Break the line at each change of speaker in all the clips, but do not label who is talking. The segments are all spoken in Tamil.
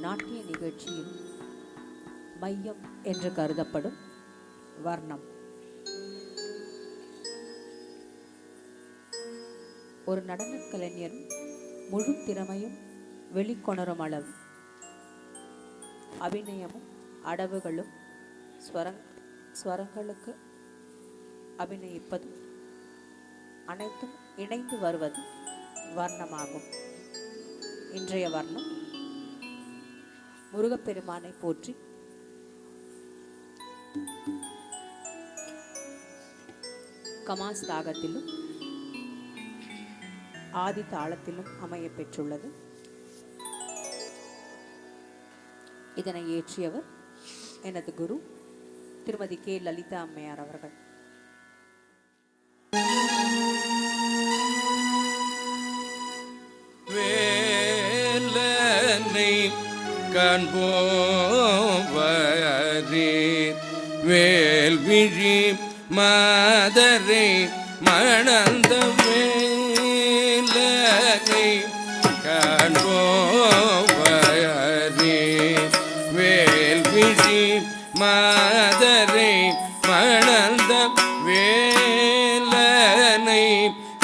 நாட்டிய நிகழ்ச்சியில் மையம் என்று கருதப்படும் வர்ணம். ஒரு நடனக் கலைஞர் முழு திறமையும் வெளிக்கொணரும் அளவு அபிநயமும் அடவுகளும் ஸ்வரங்களுக்கு அபிநயிப்பதும் அனைத்தும் இணைந்து வருவது வர்ணமாகும். இன்றைய வர்ணம் முருகப்பெருமானை போற்றி கமாஸ் ராகத்திலும் ஆதி தாளத்திலும் அமைய பெற்றுள்ளது. இதனை இயற்றியவர் எனது குரு திருமதி கே லலிதா அம்மையார் அவர்கள்.
வேலனை காண்போவரே வேல்விழி மாதரை மணந்த வேலனை காண்போவரே வேல்விழி மாதரை மணந்த வேலனை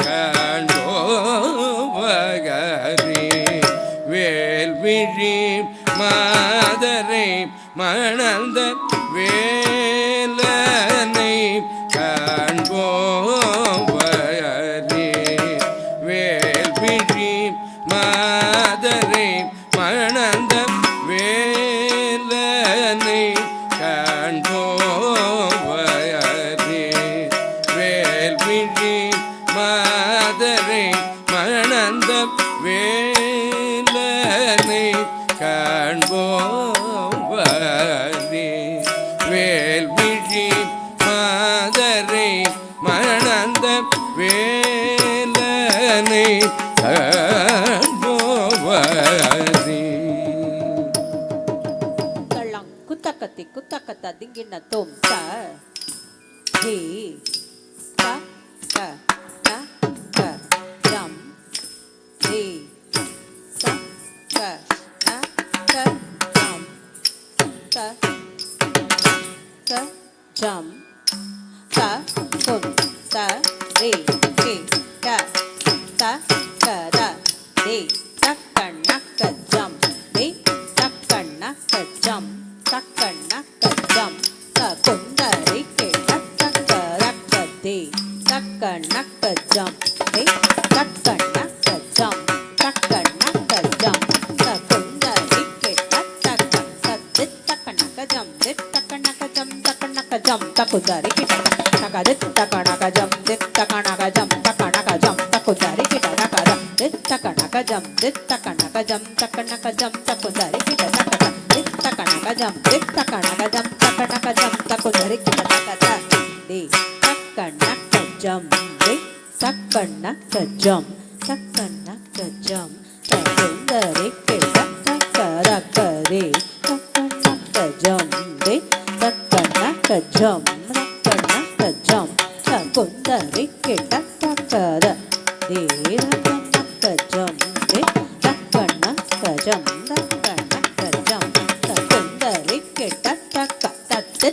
காண்போவரே வேல்விழி மாதரை மணந்த வேலனை காண்போவரே வேல்விழி மாதரை மணந்த வேலனை காண்போவரே வேல்விழி மாதரை மணந்த வேலனை காண்போவரே வேல்விழி மாதரை மணந்த வேலனை காண்போவரே.
தள்ளம் குத்தக்கத்தி குத்தக்கத்த திங்கின தோம் த ஹே த க ந க ஜம் ஹே ச க ந க ஜம் த க ஜம் த கும் த ரே கே ட த க த ரே தக்க நக்க ஜம் ரே தக்க நக்க ஜம் தக்க நக்க ஜம் த குந்தரி கே தக்க ரக்க தே தக்க நக்க ஜம் ரே தக்க நக்க ஜம் தக்க நக்க ஜம் த குந்தரி கே தக்க சத் தக்க நக்க ஜம் தக்க நக்க ஜம் தக்க நக்க ஜம் த குந்தரி கே தக்க தக்க நக்க ஜம் தக்க நக்க ஜம் தக்க நக்க ஜம் த குந்தரி கே தக்க தக்க நக்க ஜம் தக்க நக்க ஜம் தக்க நக்க ஜம் த குந்தரி கே தக்க தக்க நக்க ஜம் தக்க நக்க ஜம் தக்க நக்க ஜம் த குந்தரி கே தக்க தே தக்க நக்க ஜம் ரே தக்க நக்க ஜம் தக்க நக்க ஜம் த குந்தரி கே தக்க ரக்க ரே தக்க நக்க ஜம் ரே தக்க நக்க ஜம் தக்க நக்க ஜம் த குந்தரி கே தக்க ர ரே தக்க நக்க ஜம் ரே தக்க நக்க ஜம் தக்க நக்க ஜம் த குந்தரி கே தக்க தக்க நக்க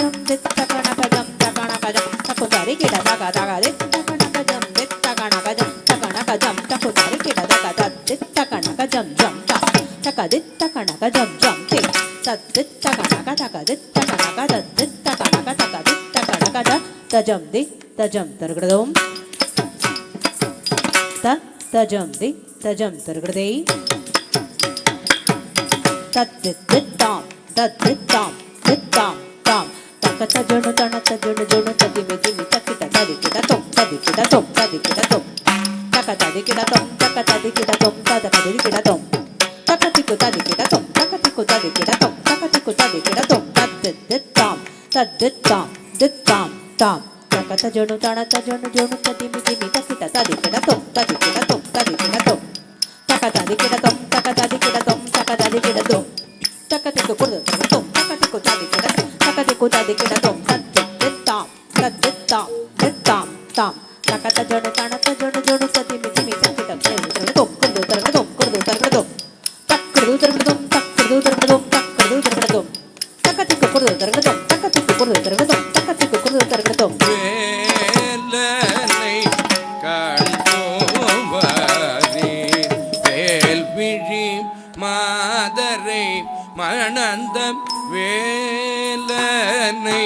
ஜம் தக்க நக்க ஜம் தக்க நக்க ஜம் த குந்தரி கே தக்க தக்க ரே தக்க நக்க ஜம் தக்க நக்க ஜம் தக்க நக்க ஜம் த குந்தரி கே தக்க தக்க நக்க ஜம் ஜம் தக்க தக்க நக்க ஜம் ஜம் தே தக்க நக்க தக்க தக்க நக்க தக்க நக்க தக்க நக்க தஜம் தி தஜம் தருகிறதோம் தஜம் தி தஜம் தருகிறதே தத்தாம் தத்தாம் தத்தாம் தாம் தக்க தஜனு தன தஜனு ஜனு ததிமி திமி தக்கிட ததிக்கிட தொம் ததிக்கிட தொம் ததிக்கிட தொம் தக்க ததிக்கிட தொம் தக்க ததிக்கிட தொம் தக்க ததிக்கிட தொம் தக்க திக்கு ததிக்கிட தொம் தக்க திக்கு ததிக்கிட தொம் தக்க திக்கு ததிக்கிட தொம் தத்தாம் தத்தாம் தத்தாம் தாம் தக்க தஜனு தன தஜனு ஜனு ததிமி திமி தக்கிட ததிக்கிட தொம் ததிக்கிட தொம் ததிக்கிட தொம் தக்க ததிக்கிட தொம் தக்க ததிக்கிட தொம் தக்க ததிக்கிட தொம் தக்க திக்கு குடு தொம் தக்க திக்கு ததிக்கிட தக்க திக்கு ததிக்கிட தொம் தத்தாம் தத்தாம் தத்தாம் தாம் தக்க தஜனு தன தஜனு ஜனு ததிமி திமி தக்கிட தொம் குடு தரக தொம் குடு தரக தொம் கடுது தருகிறதும் தக்கடுது தருகிறதும் தக்கடுது தருகிறதும் தக்கத்துக்கு குடுது தருகிறதும் தக்கத்துக்கு குடுது தருகிறதும் தக்கத்துக்கு குடுது தருகிறதும்
வேலனை காண்போவாரே வேல்விழி மாதரை மணந்த வேலனை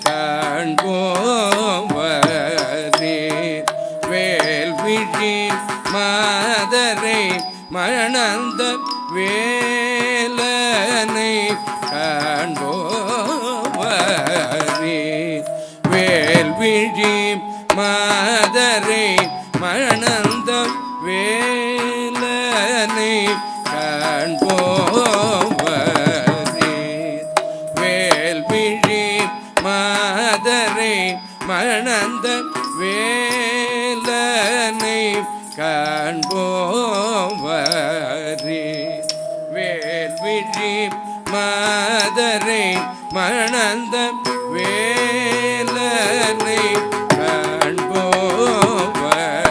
காண்போவாரே வேல்விழி மாதரை மணந்த வேலனை காண்போவாரே வேல்விழி மாதரை மணந்த வேலனை காண்போவாரே வேல்விழி மாதரை மணந்த வேலனை காண்போவாரே வேல்விழி மாதரை மணந்த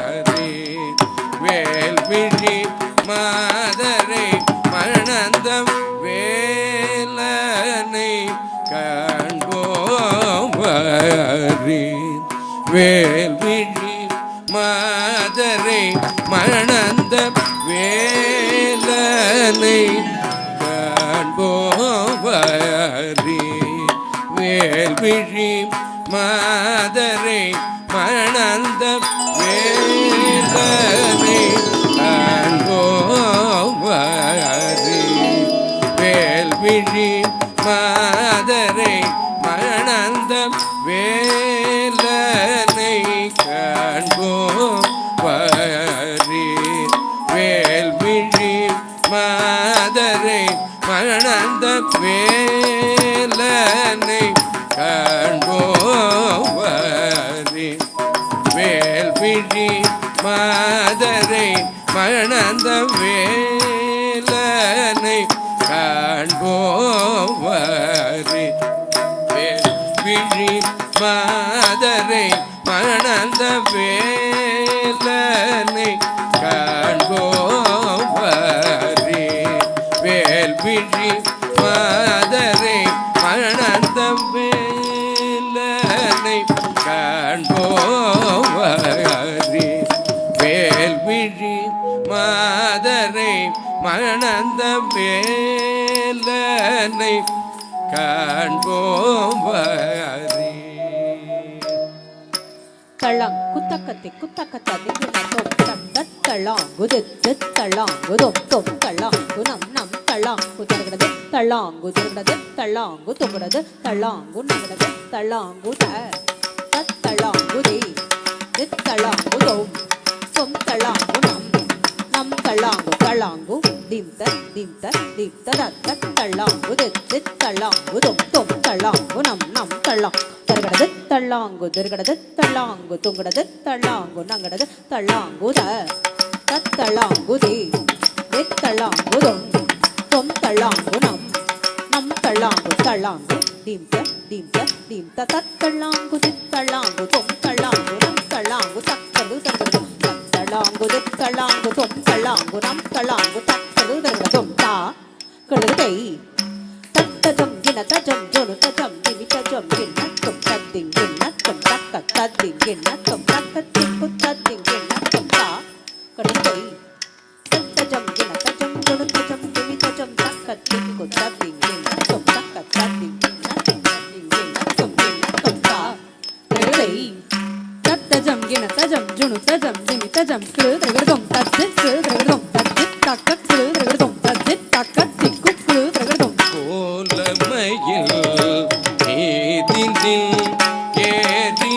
வேலனை காண்போவாரே வேல்விழி மாதரை மணந்த வேலனை காண்போவாரே வேல்விழி மாதரை மணந்த வேலனை காண்போவாரே வேல்விழி மாதரை மணந்த வேலனை காண்போவாரே வேல்விழி மாதரை மணந்த வேலனை காண்போவாரே வேல்விழி மாதரை மணந்த வேலனை காண்போவாரே வேல்விழி மாதரை மணந்த வேலனை காண்போவாரே வேல்விழி மாதரை மணந்த வேலனை காண்போவாரே வேல்விழி மாதரை மணந்த வேலனை காண்போவாரே வேல்விழி மாதரை மணந்த வேலனை காண்போவாரே
தள்ளங் குத்தக்கத்தி குத்தக்கத்த திங்கின தொம் தட் தள்ளாங்கு தள்ளாங்கு தொம் தள்ளாங்கு நம் தள்ளாங்கு தருகிறது தள்ளாங்கு தருகிறது தள்ளாங்கு தொங்குறது தள்ளாங்கு நகரது தள்ளாங்கு தட் தள்ளாங்கு தள்ளாங்கு தொம் தள்ளாங்கு நம் தள்ளாங்கு திம்த தட் தள்ளாங்கு தள்ளாங்கு தொம் தள்ளாங்கு நம் தள்ளாங்கு தருகிறது தள்ளாங்கு திருகிறது தள்ளாங்கு தொங்குறது தள்ளாங்கு நங்கடது தள்ளாங்கு தட் தள்ளாங்கு தள்ளாங்கு தொம் தள்ளாங்கு நம் தள்ளாங்கு திம்த தட் தள்ளாங்கு தள்ளாங்கு தொம் தள்ளாங்கு நம் தள்ளாங்கு தக்கது தருகிறது தள்ளாங்கு தள்ளாங்கு தொம் தள்ளாங்கு நம் தள்ளாங்கு தக்கது தருகிறது தா கழுதை தட்டஜம் கிண தஜம் ஜொனு தஜம் திமி தஜம் கிண்ணத்தும் தத்திங் கிண்ணத்தும் தக்க தத்திங் கிண்ணத்தும் தக்க திப்பு தத்திங் கிண்ணத்தும் தா கழுதை தட்டஜம் கிண தஜம் ஜொனு தஜம் திமி தஜம் தக்க திப்பு தத்திங் கிண்ணத்தும் தக்க தத்திங் கிண்ணத்தும் தத்திங் கிண்ணத்தும் தா கழுதை தட்டஜம் கிண தஜம் ஜொனு தஜம் திமி தஜம் கிழுதகிருதம் தஜ்ஜி கிழுதகிருதம் தஜ்ஜி தக்க கிழுதகிருதம் தஜ்ஜி தக்க திக்கு கிழுதகிருதம்
கோலமையில் நீதினில் ஏறி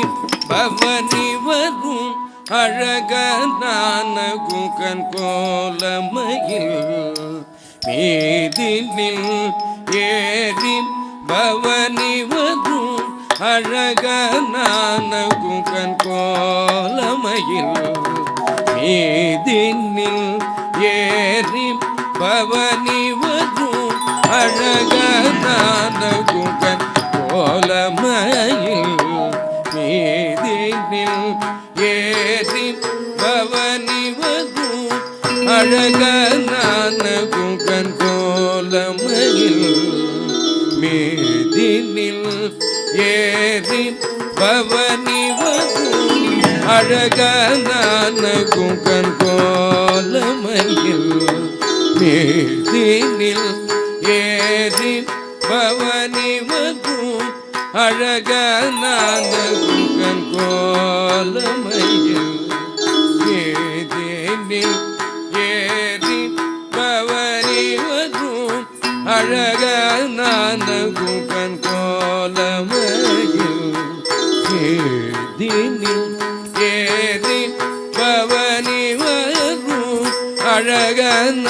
பவனி வரும் அழகனான குகன் கோலமையில் மீதினில் ஏறி பவனி வரும் அழகனான குகன் கோலமையில் மீதினில் ஏறி பவனி வரும் அழகனான குகன் கோலமையில் மீதினில் ஏறி பவனி வரும் அழகனான குகன் கோலமையில் மேதினில் ஏறி பவனி வரும் அழகான குகன் கோலமையில் மேதினில் ஏறி பவனி வரும் அழகான குகன் கோலமையில் மேதினில் ஏறி பவனி வரும் அழகான குகன் கோலமையில் மேதினில் ஏறி பவனி வரும் அழகான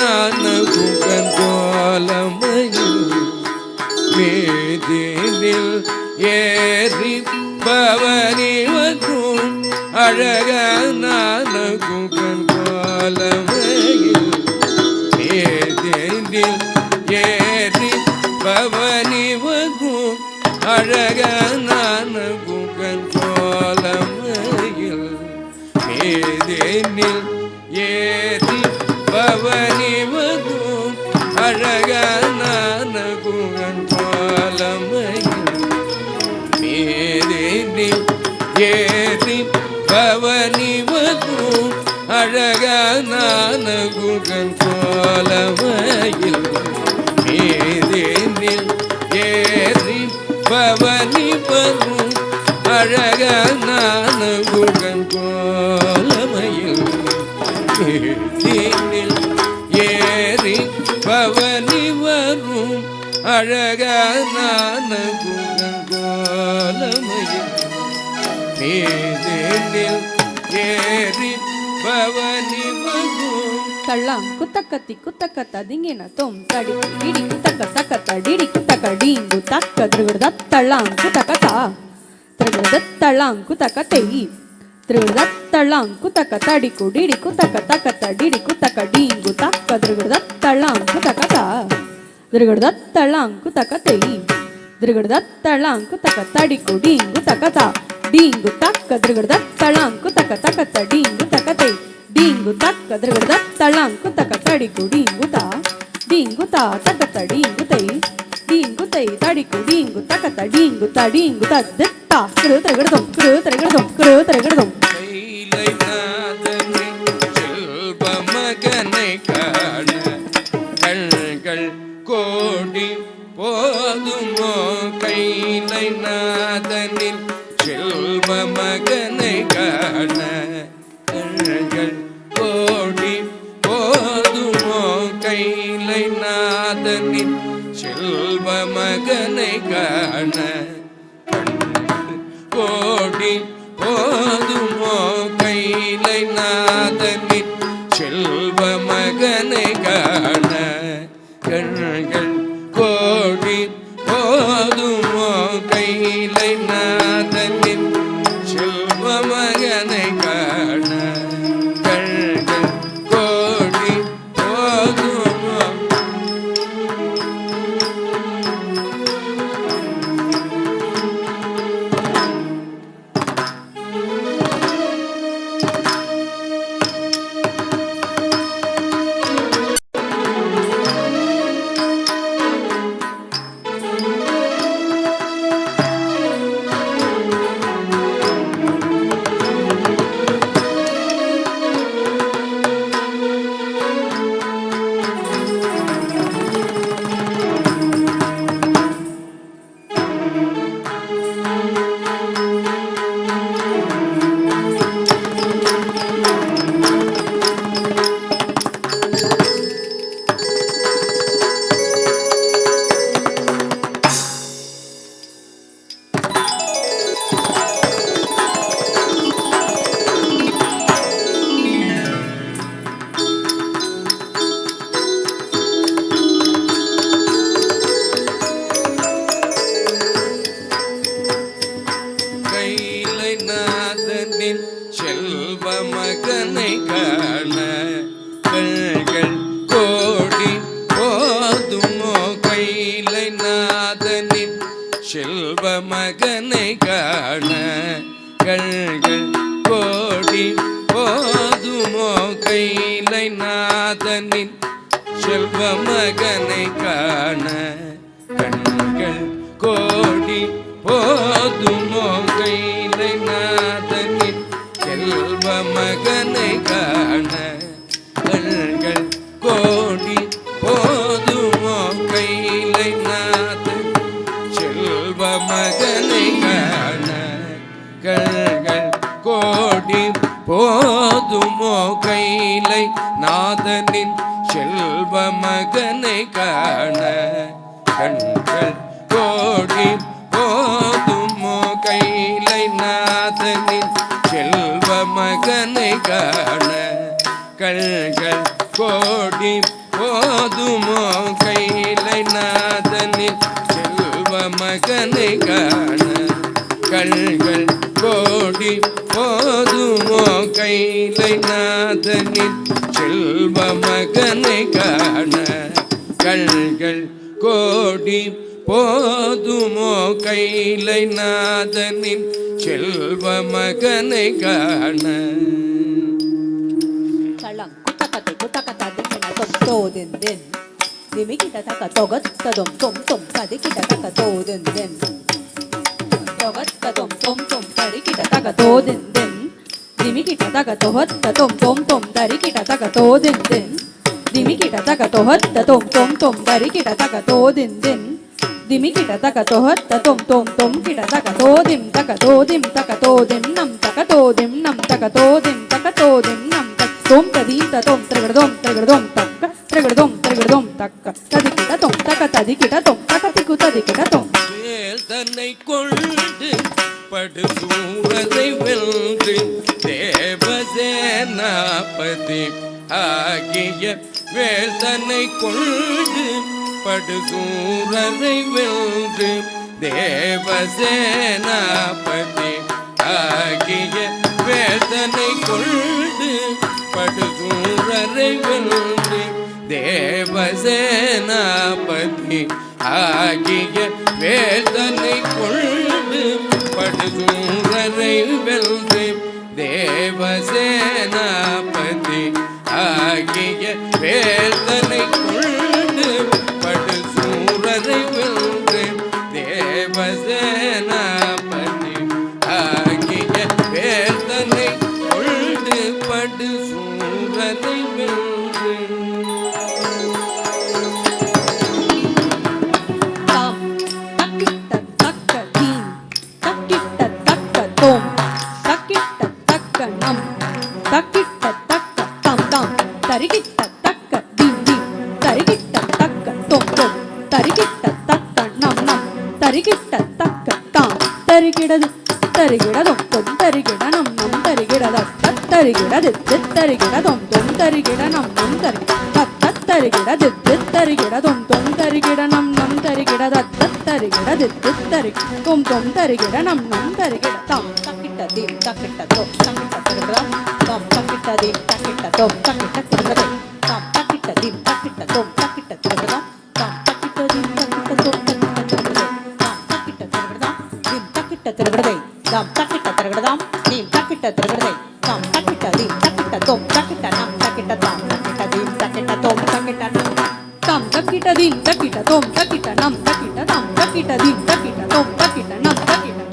குகன் கோலமையில் மேதினில் ஏறி பவனி வரும் அழகான குகன் கோலமையில் மேதினில் ஏறி பவனி வரும் அழகான குகன் கோலமையில் மேதினில் ஏறி பவனி வரும் அழகான குகன் கோலமையில் மேதினில் ஏறி பவனி வரும் அழகான குகன் கோலமையில் மேதினில் ஏறி பவனி வரும் அழகான குகன் கோலமையில் மேதினில் ஏறி பவனி வரும் அழகான குகன் கோலமையில் மேதினில் ஏறி பவனி வரும்
தள்ளாம் குத்தக்கத்தி குத்தக்கத்த திங்கின தொம் தடி டிடி குத்தக்க தக்கத்த டிடி குத்தக்க டீங்கு தக்க திருவிடுத தள்ளாம் குத்தக்கத்தா திருவிடுத தள்ளாம் குத்தக்கத்தை திருவிடுத தள்ளாம் குத்தக்க தடிக்கு டிடி குத்தக்க தக்கத்த டிடி குத்தக்க டீங்கு தக்க திருவிடுத தள்ளாம் குத்தக்கத்தா திருவிடுத தள்ளாம் குத்தக்கத்தை திருவிடுத தள்ளாம் குத்தக்க தடிக்கு டீங்கு தக்கத்தா டீங்கு தக்க திருவிடுத தள்ளாம் குத்தக்க தக்கத்த டீங்கு தக்கத்தை டீங்கு தக்க திருவிடுத தள்ளாம் குத்தக்க தடிக்கு டீங்கு தா தக்கத்த டீங்கு தை தடிக்கு டீங்கு தக்கத்த டீங்கு தத்தா கிரு திரகிடதும்
கைலைநாதனின் செல்வ மகனை காண கண்கள் கோடி போதுமோ கைலைநாதனின் செல்வ மகனை காண கண்கள் கோடி போதுமோ கைலைநாதனின் செல்வ மகனை காண கோடி போதுமோ கைலைநாதனின் செல்வ மகனை காண கண்கள் கோடி போதுமோ கைலைநாதனின் செல்வ மகனை காண கண்கள் கோடி போதுமோ கைலைநாதனின் செல்வ மகனை காண கண்கள் கோடி போதுமோ கைலைநாதனின் செல்வ மகனை காண கண்கள் கோடி போதுமோ கைலைநாதனின் செல்வ மகனை காண கண்கள் கோடி போதுமோ கைலை நாதனின் செல்வ மகனை காண கண்கள் கோடி போதுமோ கைலை நாதன் செல்வ மகனை காண கண்கள் கோடி போதுமோ கைலை நாதனின் செல்வ மகனை காண கண்கள் கோடி போதுமோ கைலை நாதனின் செல்வ மகனை காண கண்கள் கோடி போதுமோ கைலை நாதனின் செல்வ மகனை காண கண்கள் கோடி போதுமோ கைலை நாதனின் செல்வ மகனை காண கண்கள் கோடி போதுமோ கைலை நாதனின் செல்வ மகனை காண
சளங் குத்தக்கத்தை குத்தக்கத்தா திங்கின தொம் தோதின் தின் திமிகிட்ட தக்க தொகத்த தொம் தொம் தொம் கதிக்கிட்ட தக்க தோதின் தின் தொகத்த தொம் தொம் தொம் தரிக்கிட்ட தக்க தோதின் தின் திமிகிட்ட தக்க தொகத்த தொம் தொம் தொம் தரிக்கிட்ட தக்க தோதின் தின் திமிகிட்ட தக்க தொகத்த தொம் தொம் தொம் தரிக்கிட்ட தக்க தோதின் தின் திமிகிட்ட தக்க தொகத்த தொம் தொம் தொம் கிட்ட தக்க தோதிம் தக்க தோதிம் தக்க தோதிம் நம் தக்க தோதிம் நம் தக்க தோதிம் தக்க தோதிம் நம் தக்க தொம் ததீம் ததொம் திரகடதொம் திரகடதொம் தக்க திரகடதொம் திரகடதொம் தக்க ததிக்கிட்ட தொம் தக்க ததிக்கிட்ட தொம் தக்க திக்கு ததிக்கிட்ட தொம்
வேல் தன்னை கொண்டு படுசூரரை வென்று தேவசேனாபதி ஆகிய வேல் தன்னை கொண்டு படுசூரரை வென்று தேவசேனாபதி ஆகிய வேல் தன்னை கொண்டு படுசூரரை வென்று தேவசேனாபதி ஆகிய வேதனை கொண்டு படுசூரரை வென்று தேவசேனாபதி ஆகிய வேதனை கொண்டு படுசூரரை வென்று தேவசேனாபதி ஆகிய வேதனை கொண்டு படுசூரரை வென்று
தக்கிட்ட தக்க தம் தம் தரிகிட்ட தக்க தீம் தீம் தரிகிட்ட தக்க தொம் தொம் தரிகிட்ட தக்க நம் நம் தரிகிட்ட தக்க தாம் தரிகிடது தரிகிடதும் தொம் தரிகிட நம் நம் தரிகிடத தரிகிடது தரிகிடதும் தொம் தரிகிட நம் நம் தரி தரிகிடது தரிகிடதும் தொம் தரிகிட நம் நம் தரிகிடத தரிகிடது தரி தொம் தொம் தரிகிட நம் நம் தரிகிட தாம் தக்கிட்ட தீம் தக்கிட்ட தொம் தக்கிட்ட தரிகிடம் தாம் தக்கிட்ட தீம் தக்கிட்ட தொம் தக்கிட்ட தரிகிடம் தாம் தக்கிட்ட தீம் தக்கிட்ட தொம் தக்கிட்ட தரிகிடம் தாம் தக்கிட்ட தீம் தக்கிட்ட தொம் தக்கிட்ட தரிகிடம் தாம் தக்கிட்ட தரிகிடம் தீம் தக்கிட்ட தரிகிடம் தாம் தக்கிட்ட தரிகிடம் தீம் தக்கிட்ட தரிகிடம் தாம் தக்கிட்ட தீம் தக்கிட்ட தொம் தக்கிட்ட நம் தக்கிட்ட தாம் தக்கிட்ட தீம் தக்கிட்ட தொம் தக்கிட்ட நம் தாம் தக்கிட்ட தீம் தக்கிட்ட தொம் தக்கிட்ட நம் தக்கிட்ட தாம் தக்கிட்ட தீம் தக்கிட்ட தொம் தக்கிட்ட நம் தக்கிட்ட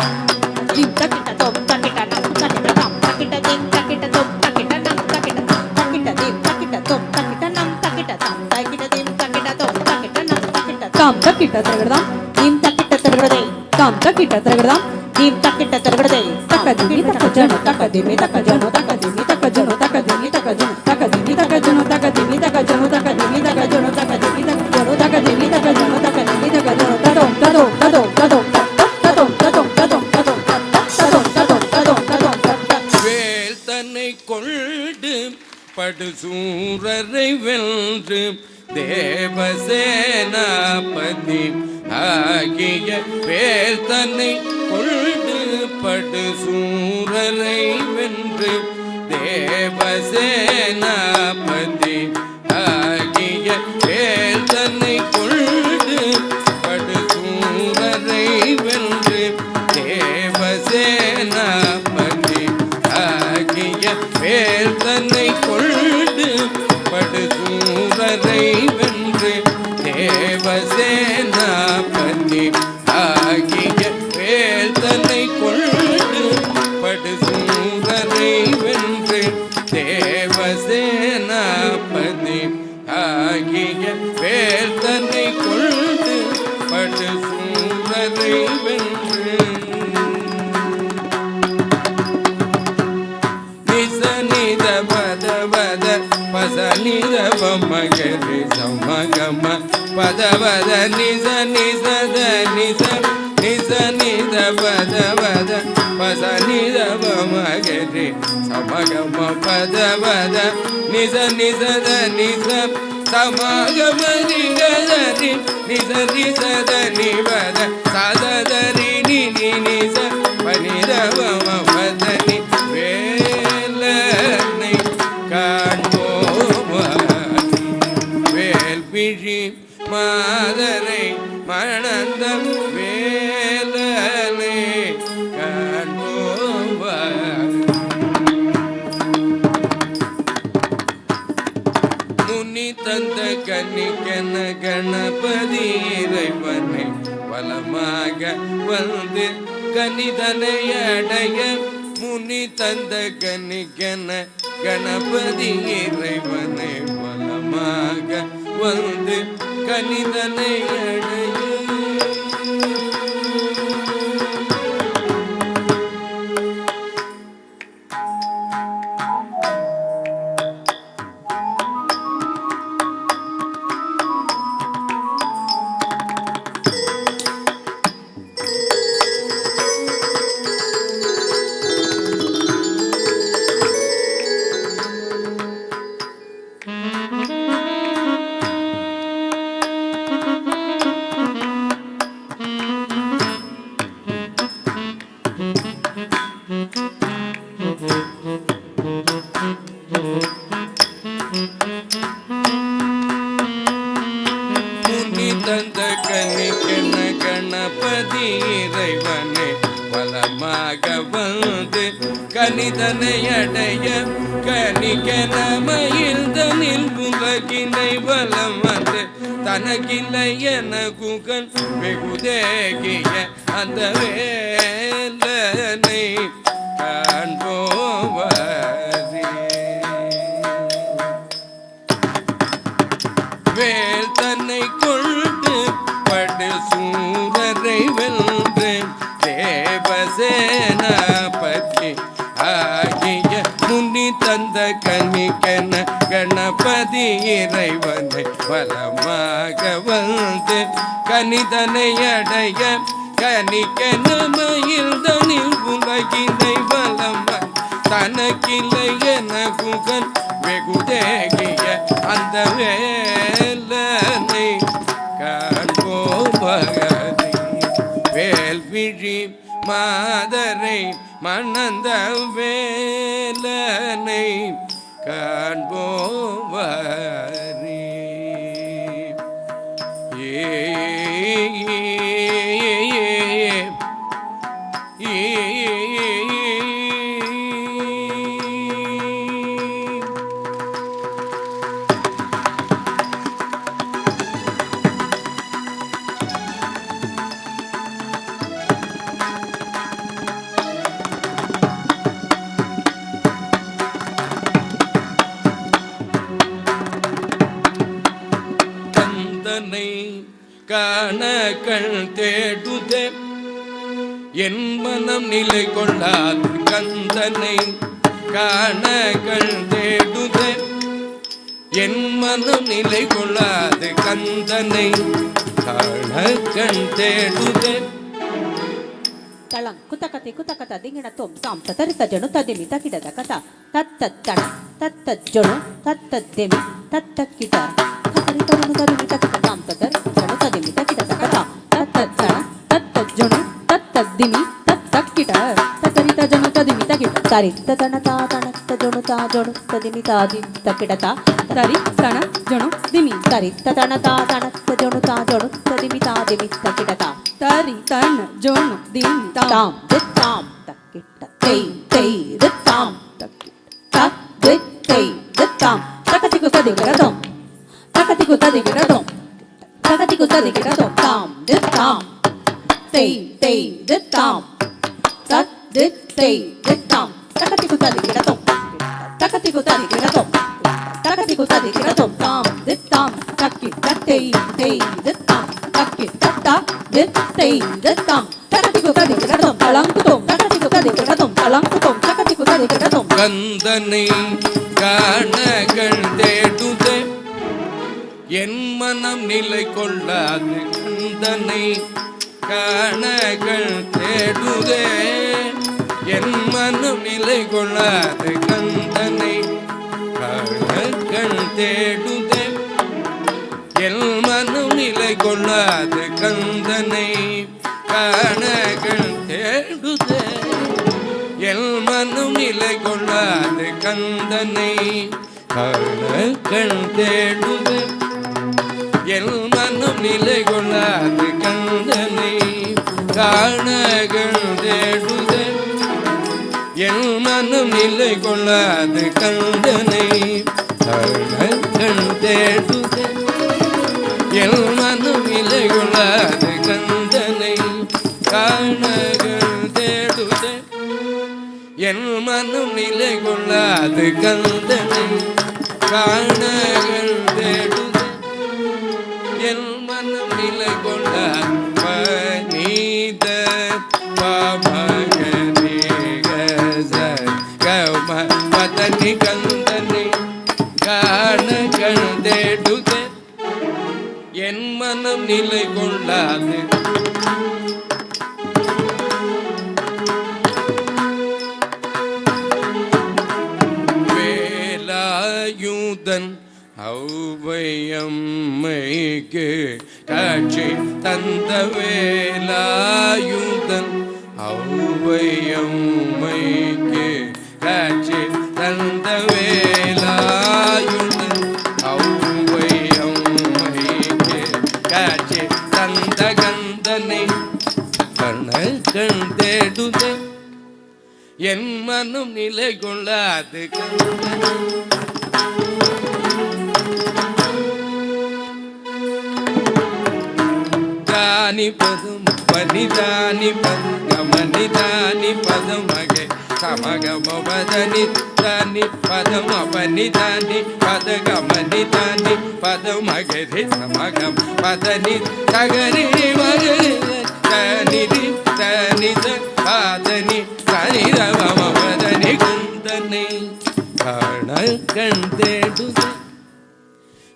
தீம் தக்கிட்ட தொம் தக்கிட்ட நம் தக்கிட்ட தாம் தக்கிட்ட தீம் தக்கிட்ட தொம் தக்கிட்ட நம் தக்கிட்ட தக்கிட்ட தீம் தக்கிட்ட தொம் தக்கிட்ட நம் தக்கிட்ட தாம் தக்கிட்ட தீம் தக்கிட்ட தொம் தக்கிட்ட நம் தக்கிட்ட தாம் தக்கிட்ட தரகடதாம் தீம் தக்கிட்ட தரகடதை தாம் தக்கிட்ட தரகடதாம் தீம் தக்கிட்ட தரகடதை தக்க திமி தக்க ஜனோ தக்க திமி தக்க ஜனோ தக்க திமி தக்க ஜனோ தக்க திமி தக்க ஜனோ தக்க திமி தக்க ஜனோ தக்க திமி தக்க ஜனோ தக்க திமி தக்க ஜனோ தக்க திமி தக்க ஜனோ தக்க திமி தக்க ஜனோ தக்க திமி தக்க ஜனோ ததோம் ததோம் ததோம் ததோம் ததோம் ததோம் ததோம் ததோம் ததோம் ததோம் ததோம் ததோம்
வேல் தன்னை கொண்டு படுசூரரை வென்று தேவசேனாபதி ஆகிய வேல் தன்னை கொண்டு படுசூரரை வென்று தேவசேனாபதி ஆகிய வேல் தன்னை கொண்டு படுசூரரை வென்று தேவசேனாபதி ஆகிய வேல் தன்னை கொண்டு படுசூரரை வென்று தேவசேனாபதி ஆகிய வேல் தன்னை கொண்டு படுசூரரை வென்று தேவசேனாபதி ஆகிய வேல் தன்னை கொண்டு படுசூரரை வென்று நிசநித பதவத பசநித மகரி சமகம பதவத நிச நிசத நிச நிச நித பதவத பசநித மகரி சமகம பதவத நிச நிசத நிச சமகம நிகரி நிச நிசத நிவத சததரி நினி நிச பனிரவம பதனி வேலனை காண்போவான் வேல்விழி மாதரை மணந்தம் வேலனை காண்போவான் முனி தந்த கன்னிக்கன கணபதி இறைவனை வலமாக வந்து கனிதனை அடைய முனி தந்த கன்னிக்கன கணபதி இறைவனை வலமாக வந்து கனிதனை அடைய முனி தந்த கன்னிக்கன கணபதி இறைவனை வலமாக வந்து கனிதனை அடைய கனிக்கன மயில்தனில் உலகினை வலம் வந்து தனக்கில்லை என குகன் வெகுதேகிய அந்த வேலனை காண்போவரே வேல் தன்னை கொண்டு படுசூரரை வென்று தேவசேனாபதி ஆகிய முனி தந்த கன்னிக்கன கணபதி இறைவனை வலமாக வந்து கனிதனை அடைய கனிக்கன மயில்தனில் உலகினை வலம் தனக்கில்லை என குகன் வெகுதேகிய அந்த வேலனை காண்போவரே வேல்விழி மாதரை மணந்த வேலனை காண்போவரே காண கண் தேடுதே என் மனம் நிலை கொண்டாது கந்தனை காண கண் தேடுதே என் மனம் நிலை கொள்ளாது கந்தனை காண கண் தேடுதே
தளம் குத்தகத்தை குத்தகத்த திங்கின தோம் தாம் தத்தரித்த ஜனு ததிமி தக்கிடத கதா தத்த தட தத்த ஜனு தத்த தெமி தத்த கிட தத்தரித்த ஜனு ததிமி தக்கிட தாம் தத்தர் ஜனு ததிமி தக்கிடத கதா தத்த தட தத்த ஜனு தத்த திமி தத்த கிட தத்தரித்த ஜனு ததிமி தக்கிட தரி ததன தா தனத்த ஜனு தா ஜனு ததிமி தாதி தக்கிடத தரி தன ஜனு திமி தரி ததன தா தனத்த ஜனு தா ஜனு ததிமி தாதிமி தக்கிடத தரி தன ஜனு திமி தாம் தாம் தக்கிட்ட தெய் தெய் தாம் தக்கிட்ட தெய் தெய் தாம் தக்கத்திக்கு ததிகிறதம் தக்கத்திக்கு ததிகிறதம் தகதிக்கு ததிக்கிட தொம் தாம் தித் தாம் தேய் தேய் தித் தாம் தத் தித் தேய் தித் தாம் தகதிக்கு ததிக்கிட தொம் தகதிக்கு ததிக்கிட தொம் தகதிக்கு ததிக்கிட தொம் தாம் தித் தாம் தக்கி தத்தேய் தேய் தித் தாம் தக்கி தத்தா தித் தேய் தித் தாம் தகதிக்கு ததிக்கிட தொம் தலங்கு தொம் தகதிக்கு ததிக்கிட தொம் தலங்கு தொம் தகதிக்கு ததிக்கிட தொம்
கந்தனை காணகள் தேடுதே என் மனம் நிலை கொள்ளாது கந்தனை காணகள் தேடுதே என் மனம் நிலை கொள்ளாது கந்தனை காணகள் தேடுதே என் மனம் நிலை கொள்ளாது கந்தனை காணகள் தேடுதே என் மனம் நிலை கொள்ளாது கந்தனை காணகள் தேடுதே என் மனம் நிலை கொள்ளாது கந்தனை காணகள் தேடுதே என் மனம் நிலை கொள்ளாது கந்தனை காணகள் தேடுதே என் மனம் நிலை கொள்ளாது கந்தனை காணகள் தேடுதே என் மனம் நிலை கொள்ளாது கந்தனை காணகள் தேடுதே என் மனம் நிலை கொள்ளாது பனீத பாமகனே கம பதனி கந்தனை காணகள் தேடுதே என் மனம் நிலை கொள்ளாது வேலாயுதன் ஔவையம்மைக்கு காட்சி தந்த வேலாயுதன் ஔவையம்மைக்கு காட்சி தந்த வேலாயுதன் ஔவையம்மைக்கு காட்சி தந்த கந்தனை கணக்கண் தேடுதே என் மனம் நிலை கொள்ளாது கந்தனை தானி பதம் பனிதானி பதமனிதானி பதமகே சமகமபதனி தானி பதம் அபனிதானி பதகமனிதானி பதமகே சமகம் பதனி தகரி மகரி தனிதி தனித பாதனி தனிதமபதனி குந்தனை காணகள் தேடுதே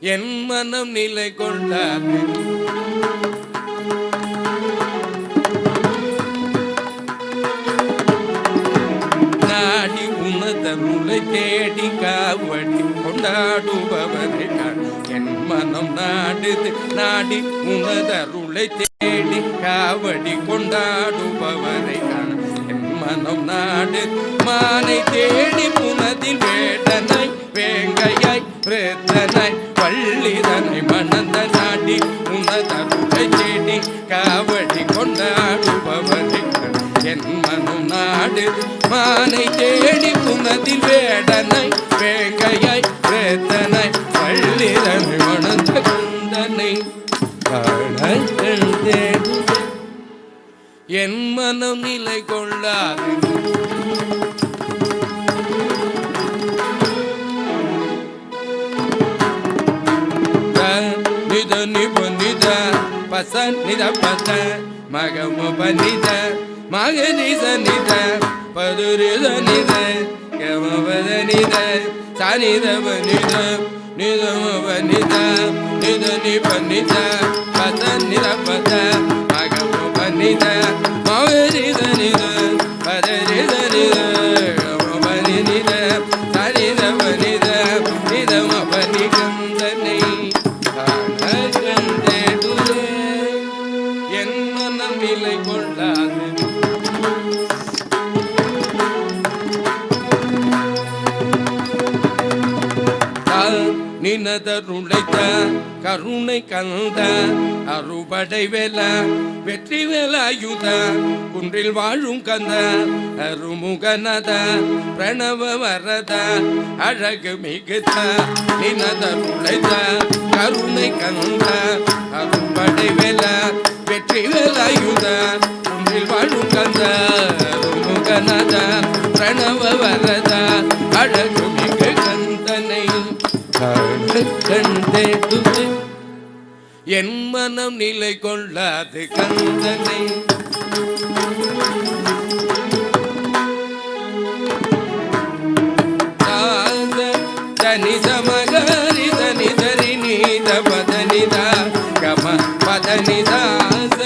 என் மனம் நிலை கொள்ளாது நாடி உனதருளை தேடி காவடி கொண்டாடுபவரை என் மனம் நாடுது நாடி உனதருளை தேடி காவடி கொண்டாடுபவரை என் மனம் நாடு மானை தேடி புனதில் வேடனாய் வேங்கையாய் பிரத்தனாய் பள்ளிதனை மணந்த நாடி உனதருளை தேடி காவடி கொண்டாடுபவரை என் மனம் நாடு மானை தேடி புனதில் வேடனாய் வேங்கையாய் பிரத்தனாய் பள்ளிதனை மணந்த குந்தனை காணகள் தேடுதே என் மனம் நிலை கொள்ளாது நித நிப நித பச நித பச மகம பனித மக நித நித பதுரித நித கமபத நித சனித பனித நிதம பனித நித நிப நித பச நித பச மகம பனித மக நித நித பதரித நித கமப நித சனித பனித நிதம பனி கந்தனை காணகள் தேடுதே என் மனம் நிலை கொள்ளாது நினதருளைத்த கருணை கந்த அறுபடை வேல வெற்றி வேலாயுத குன்றில் வாழும் கந்த அருமுகநத பிரணவ வரத அழகு மிகுத நினதருளைத்த கருணை கந்த அருபடை வேல வெற்றி வேலாயுத குன்றில் வாழும் கந்த அருமுகநத பிரணவ வரத அழகு மிகு கந்தனை கண்டேடுது என் மனம் நிலை கொள்ளாது கந்தனை தனி சமகரி தனி தரி நீத பதனிதா கம பதனிதாச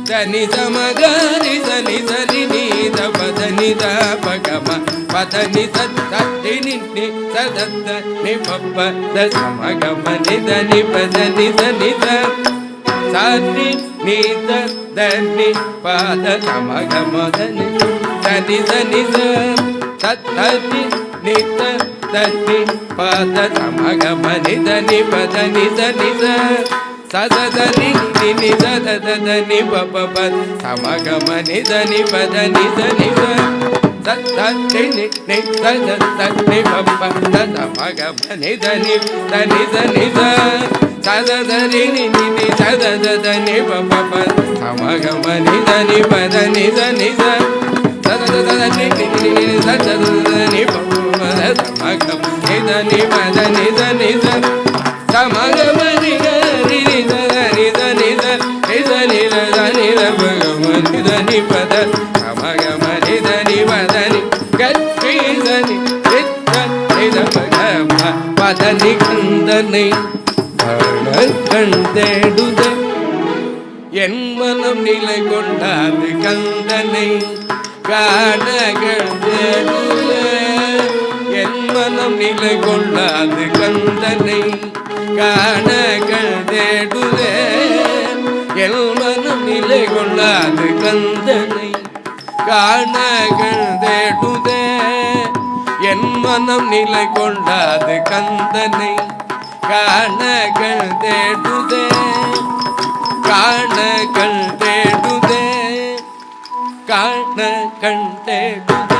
தனி சமகரி தனி தரி நீத பதனிதா பகம பதனி தத்தி நின்னி சதத்த நிபப்ப தமகம நித நிபத நித நித சாத்தி நீத தனி பாத தமகம தனி தனி தனித தத்தி நித தனி பாத தமகம நித நிபத நித நித சததனி நினி சததனி பபப தமகம நித நிபத நித நித தத்தி நி தத்தி பப்ப தமகம நித நித நித நித சததனி நினி சததனி பபப தமகம நித நிபத நித நித சததனி நினி சததனி பபப தமகம நித நிபத நித நித தமகம நித நித நித நித நித நித நித பகம நித நிபத தமகம நித நிபதனி கத்ரீதனி நித நித பகம பதனி கந்தனை கண்டேடுதே என் மனம் நிலை கொண்டாது கந்தனை காணகள் தேடுதே என் மனம் நிலை கொண்டாது கந்தனை காணகள் தேடுதே என் மனம் நிலை கொள்ளாது கந்தனை காணகள் தேடுதே என் மனம் நிலை கொள்ளாது கந்தனை காணகள் தேடுதே காணகள் தேடுதே காணகள் தேடுதே